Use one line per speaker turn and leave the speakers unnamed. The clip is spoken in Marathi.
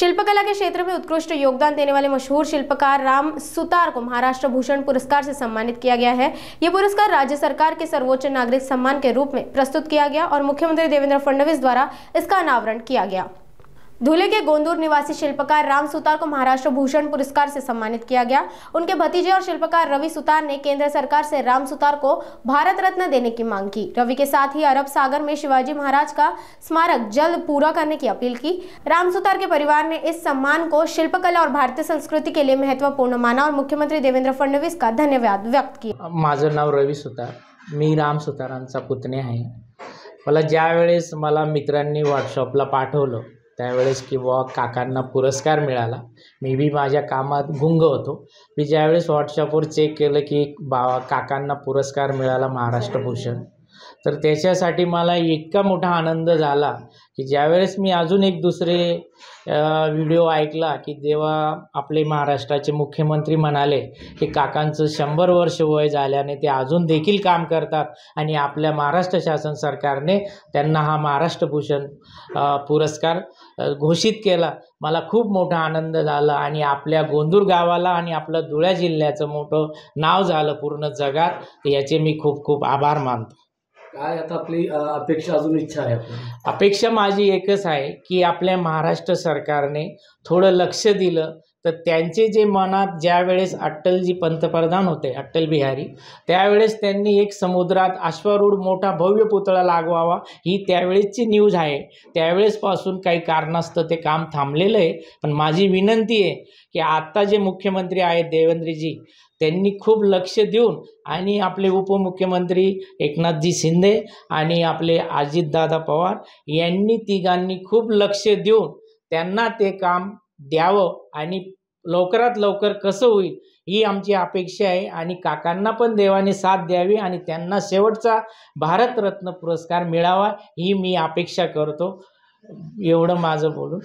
शिल्पकला के क्षेत्र में उत्कृष्ट योगदान देने वाले मशहूर शिल्पकार राम सुतार को महाराष्ट्र भूषण पुरस्कार से सम्मानित किया गया है। ये पुरस्कार राज्य सरकार के सर्वोच्च नागरिक सम्मान के रूप में प्रस्तुत किया गया और मुख्यमंत्री देवेंद्र फडणवीस द्वारा इसका अनावरण किया गया। धुले के गोंदूर निवासी शिल्पकार राम सुतार को महाराष्ट्र भूषण पुरस्कार से सम्मानित किया गया। उनके भतीजे और शिल्पकार रवि सुतार ने केंद्र सरकार से राम सुतार को भारत रत्न देने की मांग की। रवि के साथ ही अरब सागर में शिवाजी महाराज का स्मारक जल्द पूरा करने की अपील की। राम सुतार के परिवार ने इस सम्मान को शिल्पकला और भारतीय संस्कृति के लिए महत्वपूर्ण माना और मुख्यमंत्री देवेंद्र फडणवीस का धन्यवाद व्यक्त किया।
माझं नाव रवि सुतार, मी राम सुतारांचा पुतणे आहे। मला ज्यावेळेस मला मित्रांनी व्हॉट्सअपला पाठवलं त्यावेळेस की काकांना पुरस्कार मिळाला, मी बी माझ्या कामात गुंग होतो। मी ज्यावेळेस व्हॉट्सअपवर चेक केलं की काकांना पुरस्कार मिळाला महाराष्ट्र भूषण, तर त्याच्यासाठी मला इतका मोठा आनंद झाला की ज्यावेळेस मी अजून एक दुसरे व्हिडिओ ऐकला की जेव्हा आपले महाराष्ट्राचे मुख्यमंत्री म्हणाले की काकांचं 100 वर्ष वय झाल्याने ते अजून देखील काम करतात आणि आपल्या महाराष्ट्र शासन सरकारने त्यांना हा महाराष्ट्र भूषण पुरस्कार घोषित केला, मला खूप मोठा आनंद झाला आणि आपल्या गोंदूर गावाला आणि आपल्या धुळे जिल्ह्याचं मोठं नाव झालं पूर्ण जगात। याचे मी खूप खूप आभार मानतो।
काय आता आपली अपेक्षा अजून इच्छा आहे आपली?
अपेक्षा माझी एकच आहे की आपल्या महाराष्ट्र सरकारने थोडं लक्ष दिलं तर त्यांचे जे मनात ज्यावेळेस अटलजी पंतप्रधान होते, अटल बिहारी, त्यावेळेस त्यांनी एक समुद्रात अश्वारूढ मोठा भव्य पुतळा लागवावा ही त्यावेळेसची न्यूज आहे। त्यावेळेसपासून काही कारणास्तव ते काम थांबलेलं आहे, पण माझी विनंती आहे की आता जे मुख्यमंत्री आहेत देवेंद्रजी, त्यांनी खूप लक्ष देऊन आणि आपले उपमुख्यमंत्री एकनाथजी शिंदे आणि आपले अजितदादा पवार यांनी तिघांनी खूप लक्ष देऊन त्यांना ते काम द्यावं आणि लवकरात लवकर कसं होईल ही आमची अपेक्षा आहे आणि काकांना पण देवाने साथ द्यावी आणि त्यांना शेवटचा भारतरत्न पुरस्कार मिळावा ही मी अपेक्षा करतो। एवढं माझं बोलून